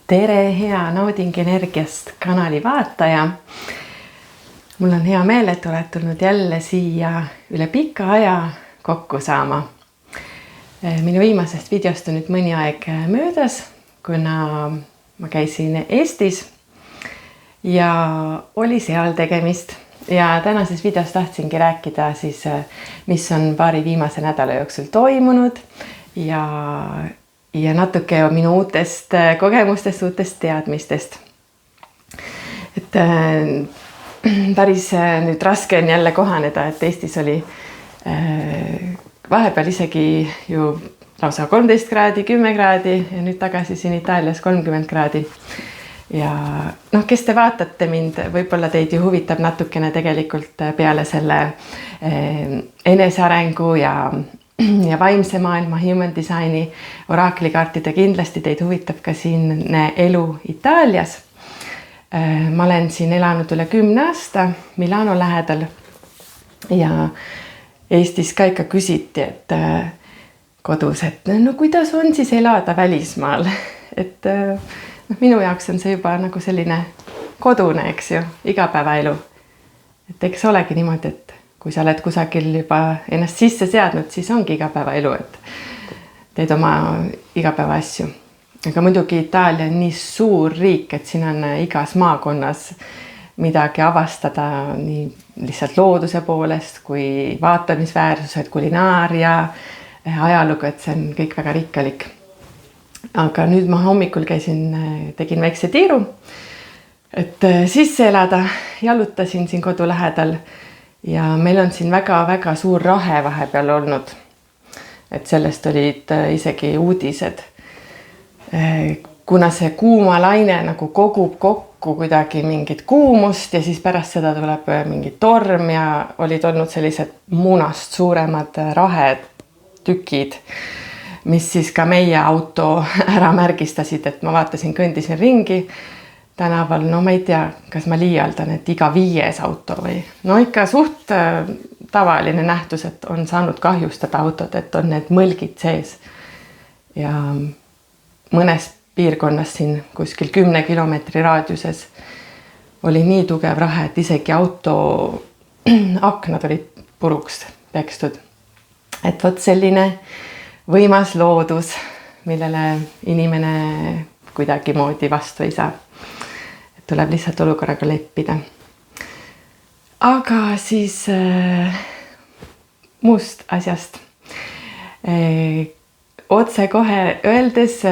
Tere, hea Nauding Energiast kanali vaataja. Mul on hea meel, et oled tulnud jälle siia üle pika aja kokku saama. Minu viimasest videost on nüüd mõni aeg möödas, kuna ma käisin Eestis ja oli seal tegemist. Ja tänases videos tahtsingi rääkida siis, mis on paari viimase nädala jooksul toimunud ja natuke minu uutest kogemustest, uutest teadmistest. Et päris nüüd raske on jälle kohaneda, et Eestis oli vahepeal isegi ju lausa 13 kraadi, 10 kraadi ja nüüd tagasi siin Itaalias 30 kraadi. Ja kes te vaatate mind, võib-olla teid ju huvitab natukene tegelikult peale selle enesearengu ja vaimse maailma human designi oraklikaartide kindlasti teid huvitab ka siin elu Itaalias. Ma olen siin elanud üle 10 aasta Milano lähedal ja Eestis ka ikka küsiti, et kodus, et kuidas on siis elada välismaal, et minu jaoks on see juba nagu selline kodune, eks ju, igapäevaelu. Et eks olegi niimoodi, et kui sa oled kusagil juba ennast sisse seadnud, siis ongi igapäevaelu, et teed oma igapäeva asju. Aga muidugi Itaalia on nii suur riik, et siin on igas maakonnas midagi avastada nii lihtsalt looduse poolest, kui vaatamisväärsused, kulinaaria, ajalugu, et see on kõik väga rikkalik. Aga nüüd ma hommikul tegin väikse tiiru, et sisse elada, jalutasin siin kodu lähedal ja meil on siin väga-väga suur rahe vahepeal olnud. Et sellest olid isegi uudised. Kuna see kuuma laine nagu kogub kokku kuidagi mingit kuumust ja siis pärast seda tuleb mingi torm ja olid olnud sellised munast suuremad rahetükid, mis siis ka meie auto ära märgistasid, et ma vaatasin, kõndisin ringi tänaval, ma ei tea, kas ma liialdan, et iga 5. auto või ikka suht tavaline nähtus, et on saanud kahjustada autot, et on need mõlgid sees. Ja mõnes piirkonnas siin kuskil 10 kilomeetri raadiuses oli nii tugev rahe, et isegi auto aknad olid puruks pekstud. Et võt selline võimas loodus, millele inimene kuidagi moodi vastu ei saa. Et tuleb lihtsalt olukorraga leppida. Aga siis muust asjast. Otse kohe öeldes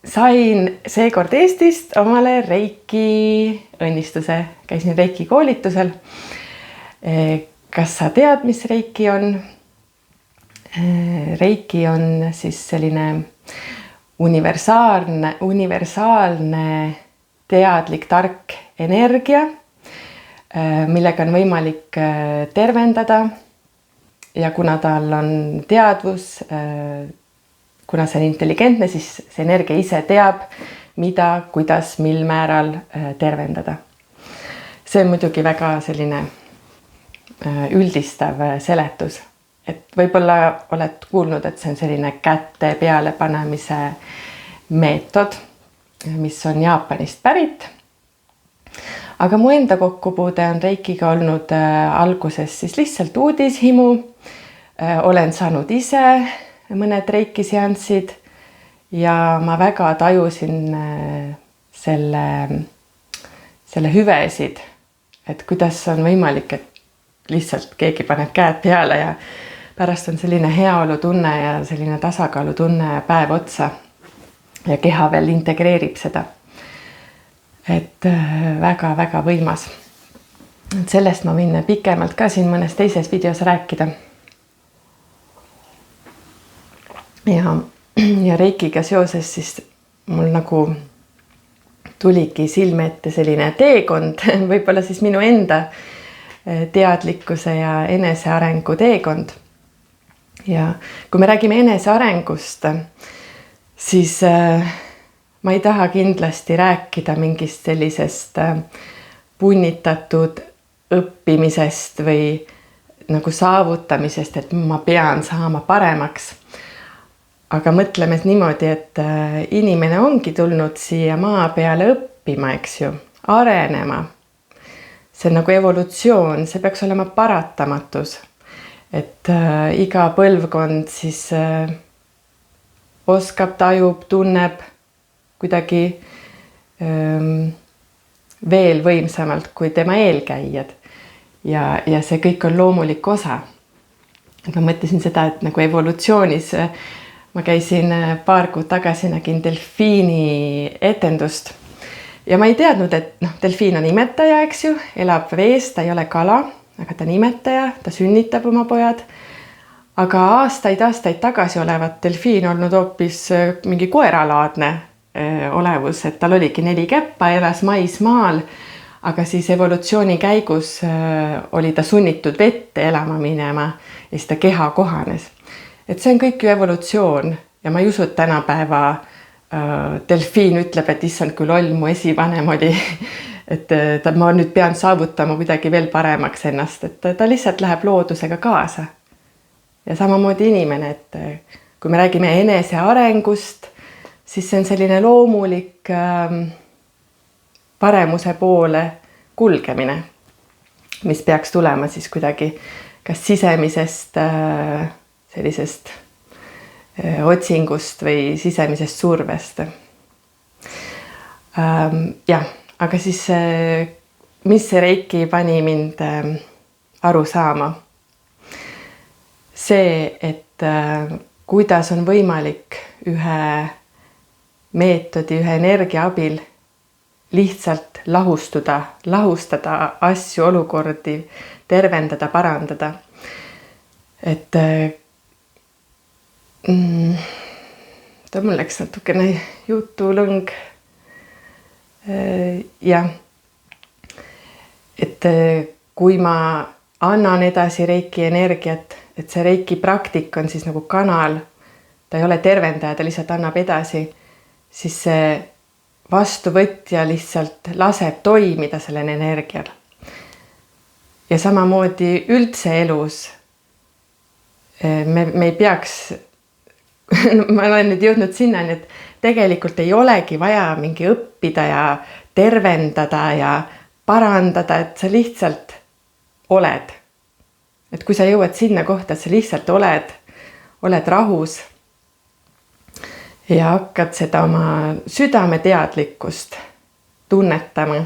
sain seekord Eestist omale Reiki õnnistuse. Käisin Reiki koolitusel. Kas sa tead, mis Reiki on? Reiki on siis selline universaalne teadlik tark energia, millega on võimalik tervendada ja kuna tal on teadvus, kuna see on intelligentne, siis see energia ise teab, mida, kuidas, mil määral tervendada. See on muidugi väga selline üldistav seletus. Et võib-olla oled kuulnud, et see on selline käte peale panemise meetod, mis on Jaapanist pärit. Aga mu enda kokkupuude on Reikiga olnud alguses siis lihtsalt uudishimu. Olen saanud ise mõned Reiki seanssid ja ma väga tajusin selle hüvesid, et kuidas on võimalik, et lihtsalt keegi paneb käed peale ja pärast on selline heaolu tunne ja selline tasakaalu tunne päev otsa ja keha veel integreerib seda. Et väga-väga võimas. Et sellest ma võin pikemalt ka siin mõnes teises videos rääkida. Ja Reikiga seoses siis mul nagu tuligi silme ette selline teekond, võib-olla siis minu enda teadlikkuse ja enesearengu teekond. Ja kui me räägime enesearengust, siis ma ei taha kindlasti rääkida mingist sellisest punnitatud õppimisest või nagu saavutamisest, et ma pean saama paremaks. aga mõtleme niimoodi, et inimene ongi tulnud siia maa peale õppima, eks ju, arenema. See on nagu evolutsioon, see peaks olema paratamatus. Et iga põlvkond siis oskab, tajub, tunneb kuidagi veel võimsamalt kui tema eelkäijad. Ja see kõik on loomulik osa. Et ma mõtlesin seda, et nagu evolutsioonis ma käisin paar kuud tagasi, nägin delfiini etendust. Ja ma ei teadnud, et delfiin on imetaja, eks ju, elab vees, ta ei ole kala, aga ta on imetaja, ta sünnitab oma pojad. Aga aastaid tagasi olevat delfiin olnud hoopis mingi koeralaadne olevus, et tal oligi 4 käppa, elas maismaal, aga siis evolutsiooni käigus oli ta sunnitud vette elama minema ja siis ta keha kohanes. Et see on kõik ju evolutsioon ja ma ei usu, et tänapäeva delfiin ütleb, et issand, kui loll mu esivanem oli, et ma nüüd pean saavutama kuidagi veel paremaks ennast, et ta lihtsalt läheb loodusega kaasa. Ja samamoodi inimene, et kui me räägime enese arengust, siis see on selline loomulik paremuse poole kulgemine, mis peaks tulema siis kuidagi kas sisemisest sellisest otsingust või sisemisest survest. Jah, aga siis mis see Reiki pani mind aru saama? See, et kuidas on võimalik ühe meetodi, ühe energia abil lihtsalt lahustada asju, olukordi, tervendada, parandada. Et mul läks natukene jutulõng. Ja et kui ma annan edasi Reiki energiat, et see Reiki praktik on siis nagu kanal, ta ei ole tervendaja, ta lihtsalt annab edasi, siis see vastuvõtja lihtsalt laseb toimida sellel energial. Ja samamoodi üldse elus me ei peaks, ma olen nüüd jõudnud sinnani, et tegelikult ei olegi vaja mingi õppida ja tervendada ja parandada, et sa lihtsalt oled. Et kui sa jõuad sinna kohta, et sa lihtsalt oled rahus ja hakkad seda oma südameteadlikkust tunnetama,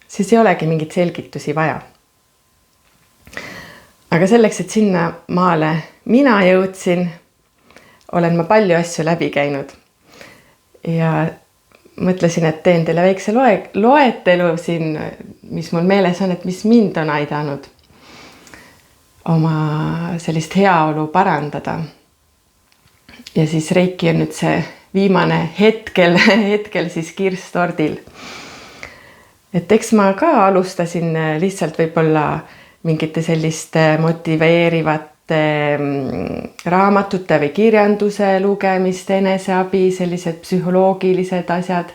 siis ei olegi mingit selgitusi vaja. Aga selleks, et sinna maale mina jõudsin, olen ma palju asju läbi käinud. Ja mõtlesin, et teen teile väikse loetelu siin, mis mul meeles on, et mis mind on aidanud oma sellist heaolu parandada. Ja siis Reiki on nüüd see viimane hetkel siis kirstordil. Et eks ma ka alustasin lihtsalt võib-olla mingite selliste motiveerivate raamatute või kirjanduse lugemist, eneseabi, sellised psühholoogilised asjad.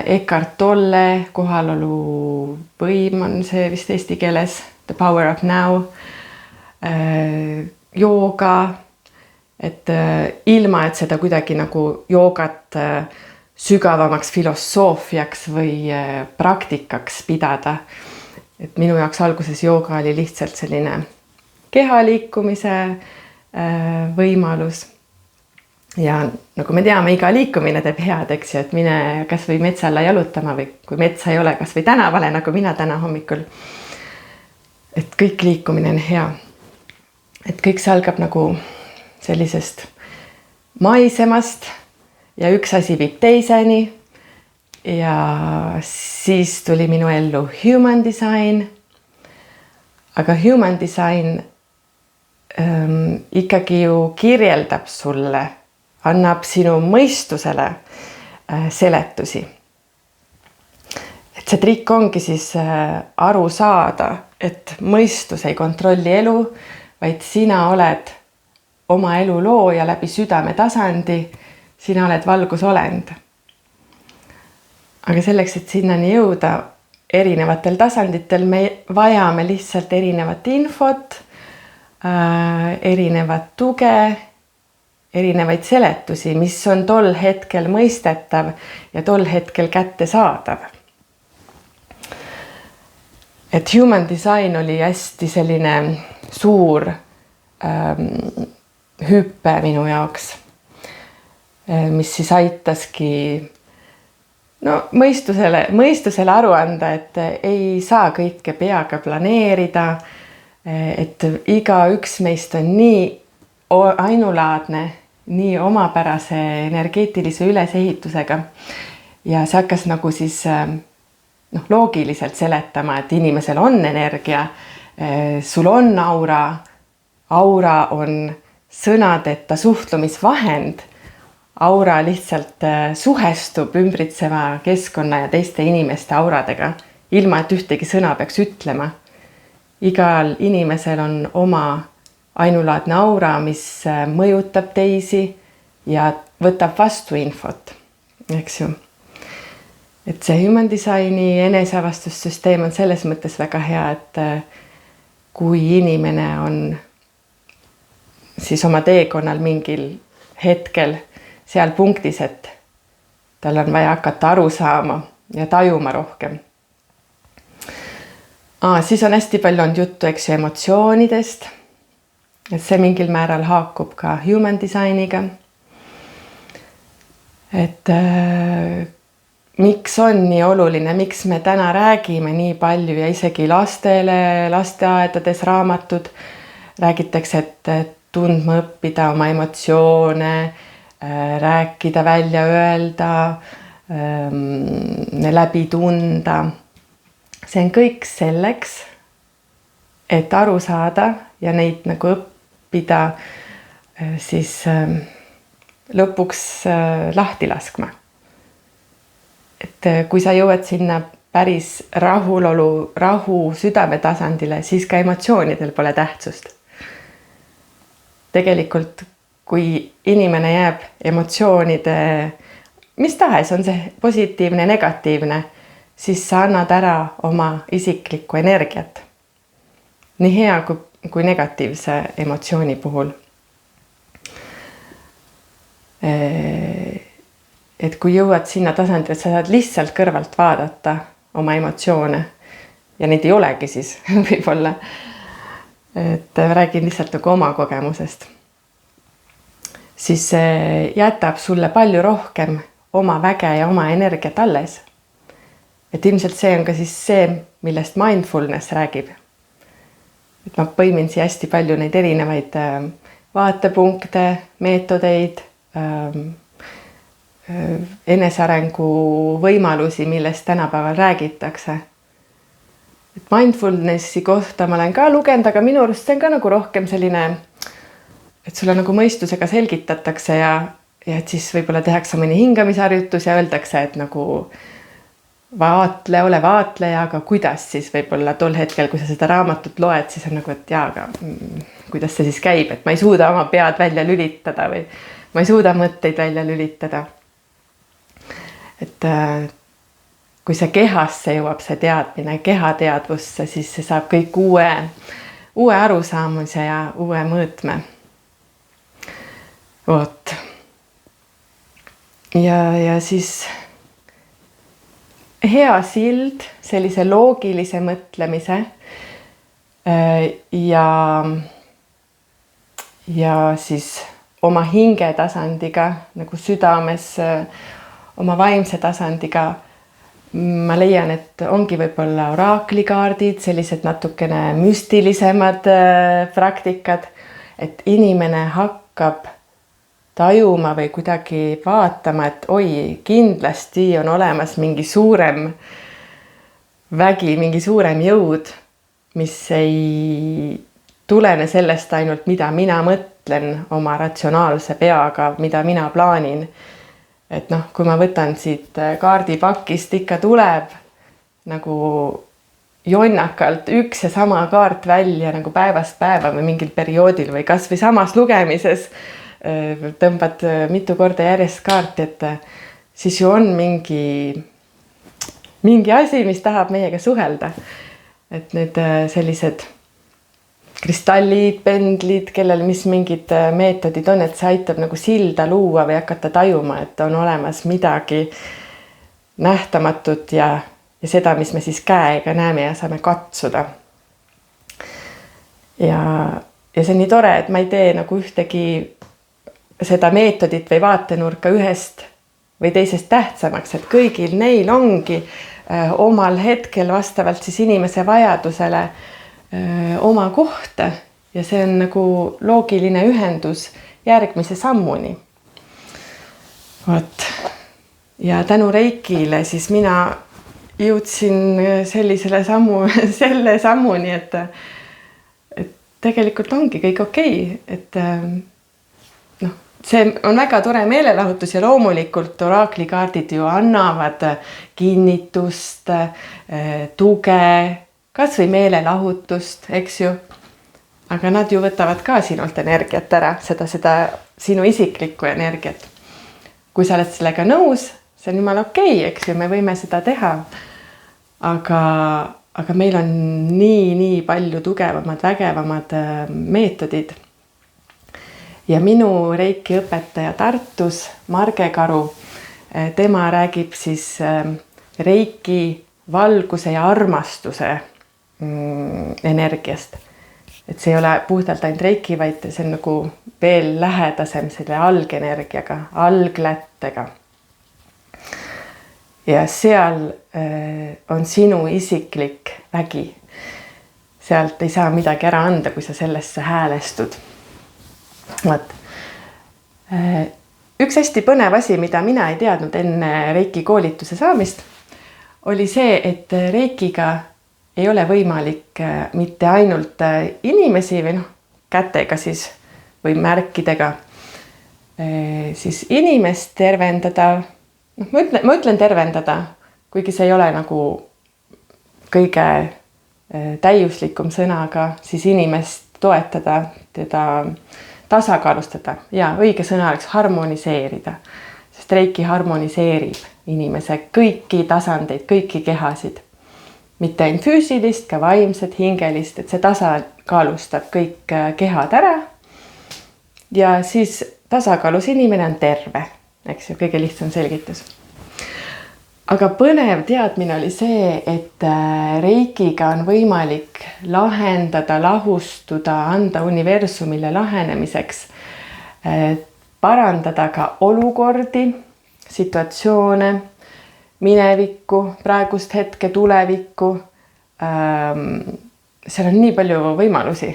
Eckhart Tolle kohalolu võim on see vist eesti keeles, The Power of Now, jooga, et ilma, et seda kuidagi nagu joogat sügavamaks filosoofiaks või praktikaks pidada. Et minu jaoks alguses jooga oli lihtsalt selline kehaliikumise võimalus. Ja nagu me teame, iga liikumine teeb head, eks ju, et mine kas või metsalla jalutama või kui metsa ei ole, kas või tänavale, nagu mina täna hommikul. Et kõik liikumine on hea. Et kõik see algab nagu sellisest maisemast ja üks asi viib teiseni. Ja siis tuli minu ellu human design. Aga human design ikkagi ju kirjeldab sulle, annab sinu mõistusele seletusi. Et see trikk ongi siis aru saada, et mõistus ei kontrolli elu, vaid sina oled oma elu looja läbi südame tasandi, sina oled valgusolend. Aga selleks, et sinnani jõuda erinevatel tasanditel, me vajame lihtsalt erinevat infot, erinevat tuge erinevaid seletusi, mis on tol hetkel mõistetav ja tol hetkel kättesaadav. Et human design oli hästi selline suur hüppe minu jaoks, mis siis aitaski mõistusele aru anda, et ei saa kõike peaga planeerida, et igaüks meist on nii ainulaadne, nii omapärase energeetilise ülesehitusega ja see hakkas nagu siis loogiliselt seletama, et inimesel on energia, sul on aura on sõnadeta suhtlemisvahend, aura lihtsalt suhestub ümbritseva keskkonna ja teiste inimeste auradega, ilma et ühtegi sõna peaks ütlema. Igal inimesel on oma ainulaadne aura, mis mõjutab teisi ja võtab vastu infot, eks ju. Et see human designi eneseavastussüsteem on selles mõttes väga hea, et kui inimene on siis oma teekonnal mingil hetkel seal punktis, et tal on vaja hakata aru saama ja tajuma rohkem. Siis on hästi palju olnud juttu, eks ju, emotsioonidest. Et see mingil määral haakub ka human designiga. Et miks on nii oluline, miks me täna räägime nii palju ja isegi lastele, lasteaedades raamatud räägitakse, et tundma õppida oma emotsioone, rääkida, välja öelda, läbi tunda. See on kõik selleks, et aru saada ja neid nagu õppida siis lõpuks lahti laskma. Et kui sa jõuad sinna päris rahu südame tasandile, siis ka emotsioonidel pole tähtsust. Tegelikult, kui inimene jääb emotsioonide, mis tahes on see positiivne, negatiivne, siis sa annad ära oma isiklikku energiat. Nii hea kui negatiivse emotsiooni puhul. Et kui jõuad sinna tasandile, et sa saad lihtsalt kõrvalt vaadata oma emotsioone ja neid ei olegi siis võib-olla, et räägin lihtsalt nagu oma kogemusest, siis jätab sulle palju rohkem oma väge ja oma energiat alles. Et ilmselt see on ka siis see, millest mindfulness räägib. Et ma põimin siia hästi palju neid erinevaid vaatepunkte, meetodeid, enesearengu võimalusi, millest tänapäeval räägitakse. Et mindfulnessi kohta ma olen ka lugenud, aga minu arust see on ka nagu rohkem selline, et sulle nagu mõistusega selgitatakse ja et siis võib-olla tehakse mõni hingamisharjutus ja öeldakse, et nagu ole vaatleja, aga kuidas siis võib-olla tol hetkel, kui sa seda raamatut loed, siis on nagu, et aga kuidas see siis käib, et ma ei suuda oma pead välja lülitada või ma ei suuda mõtteid välja lülitada. Et kui see kehasse jõuab see teadmine, kehateadvusse, siis see saab kõik uue arusaamise ja uue mõõtme. Vot. Ja siis hea sild sellise loogilise mõtlemise ja siis oma hinge tasandiga nagu südames, oma vaimse tasandiga. Ma leian, et ongi võib-olla oraaklikaardid, sellised natukene müstilisemad praktikad, et inimene hakkab tajuma või kuidagi vaatama, et kindlasti on olemas mingi suurem vägi, mingi suurem jõud, mis ei tulene sellest ainult, mida mina mõtlen oma ratsionaalse peaga, mida mina plaanin. Et kui ma võtan siit kaardipakist, ikka tuleb nagu jonnakalt üks ja sama kaart välja nagu päevast päeva või mingil perioodil või kas või samas lugemises tõmbad mitu korda järjest kaarti, et siis ju on mingi asi, mis tahab meiega suhelda. Et need sellised kristallid, pendlid, kellel mis mingid meetodid on, et see aitab nagu silda luua või hakata tajuma, et on olemas midagi nähtamatut ja seda, mis me siis käega näeme ja saame katsuda. Ja see on nii tore, et ma ei tee nagu ühtegi seda meetodit või vaatenurka ühest või teisest tähtsamaks, et kõigil neil ongi omal hetkel vastavalt siis inimese vajadusele oma koht ja see on nagu loogiline ühendus järgmise sammuni. Vot. Ja tänu Reikile siis mina jõudsin selle sammuni, et tegelikult ongi kõik okei, et see on väga tore meelelahutus ja loomulikult oraklikaardid ju annavad kinnitust, tuge, kas või meelelahutust, eks ju. Aga nad ju võtavad ka sinult energiat ära, seda sinu isiklikku energiat. Kui sa oled sellega nõus, see on jumala okei, eks ju, me võime seda teha. Aga meil on nii palju tugevamad, vägevamad meetodid. Ja minu Reiki õpetaja Tartus, Marge Karu, tema räägib siis Reiki valguse ja armastuse energiast. Et see ei ole puhtalt ainult Reiki, vaid see on nagu veel lähedasem selle algenergiaga, alglättega. Ja seal on sinu isiklik vägi. Sealt ei saa midagi ära anda, kui sa sellesse häälestud. Üks hästi põnev asi, mida mina ei teadnud enne Reiki koolituse saamist, oli see, et Reikiga ei ole võimalik mitte ainult inimesi või kätega siis või märkidega siis inimest tervendada. Ma ütlen tervendada, kuigi see ei ole nagu kõige täiuslikum sõnaga, siis inimest toetada, teda tasakaalustada ja õige sõna oleks harmoniseerida, sest Reiki harmoniseerib inimese kõiki tasandeid, kõiki kehasid. Mitte ainult füüsilist, ka vaimset, hingelist, et see tasakaalustab kõik kehad ära ja siis tasakaalus inimene on terve, eks ju, kõige lihtsam selgitus. Aga põnev teadmine oli see, et Reikiga on võimalik lahendada, lahustuda, anda universumile lahenemiseks, parandada ka olukordi, situatsioone, minevikku, praegust hetke, tulevikku. Seal on nii palju võimalusi.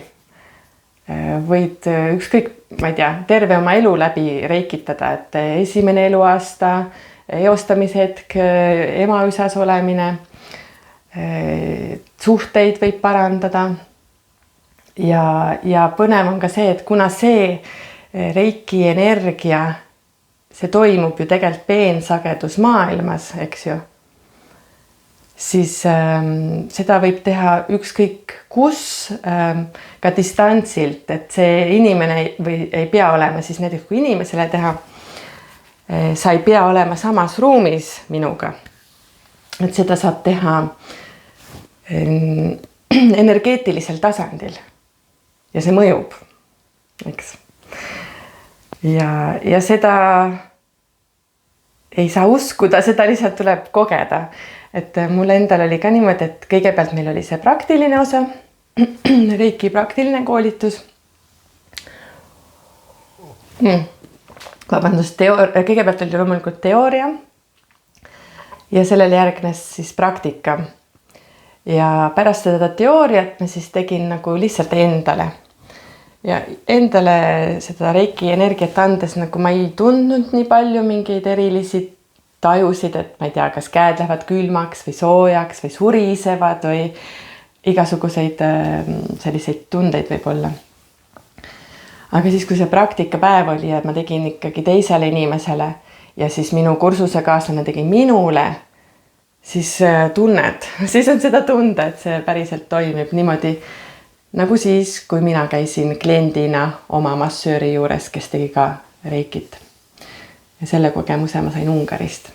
Võid ükskõik, ma ei tea, terve oma elu läbi reikitada, et esimene eluaasta, eostamishetk, emaüsas olemine, suhteid võib parandada. Ja põnev on ka see, et kuna see Reiki energia, see toimub ju tegelikult peensagedus maailmas, eks ju, siis seda võib teha ükskõik kus, ka distantsilt, et see inimene ei pea olema siis näiteks kui inimesele teha, sa ei pea olema samas ruumis minuga, et seda saab teha energeetilisel tasandil ja see mõjub, eks. Ja seda ei saa uskuda, seda lihtsalt tuleb kogeda. Et mul endal oli ka niimoodi, et kõigepealt meil oli see praktiline osa, Reiki praktiline koolitus. Vabandust, kõigepealt oli loomulikult teooria ja sellele järgnes siis praktika. Ja pärast seda teooriat ma siis tegin nagu lihtsalt endale. Ja endale seda Reiki energiat andes nagu ma ei tundnud nii palju mingeid erilisi tajusid, et ma ei tea, kas käed lähevad külmaks või soojaks või surisevad või igasuguseid selliseid tundeid võib olla. Aga siis, kui see praktikapäev oli ja ma tegin ikkagi teisele inimesele ja siis minu kursusekaaslane tegi minule, siis tunned, siis on seda tunda, et see päriselt toimib niimoodi, nagu siis, kui mina käisin kliendina oma massööri juures, kes tegi ka Reikit. Ja selle kogemuse ma sain Ungarist.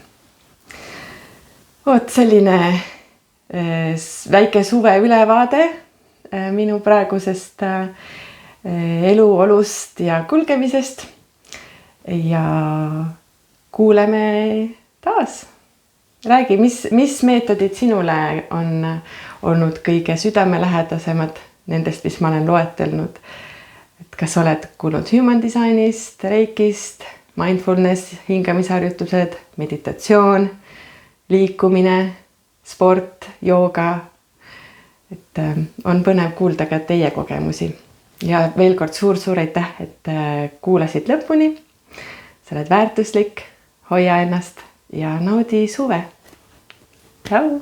Selline väike suve ülevaade minu praegusest eluolust ja kulgemisest. Ja kuuleme taas. Räägi, mis meetodid sinule on olnud kõige südamelähedasemad nendest, mis ma olen loetelnud? Et kas oled kuulnud human designist, reikist, mindfulness, hingamisharjutused, meditatsioon, liikumine, sport, jooga? Et on põnev kuulda ka teie kogemusi. Ja veel kord suur aitäh, et kuulasid lõpuni. Sa oled väärtuslik, hoia ennast ja naudi suve. Tšau!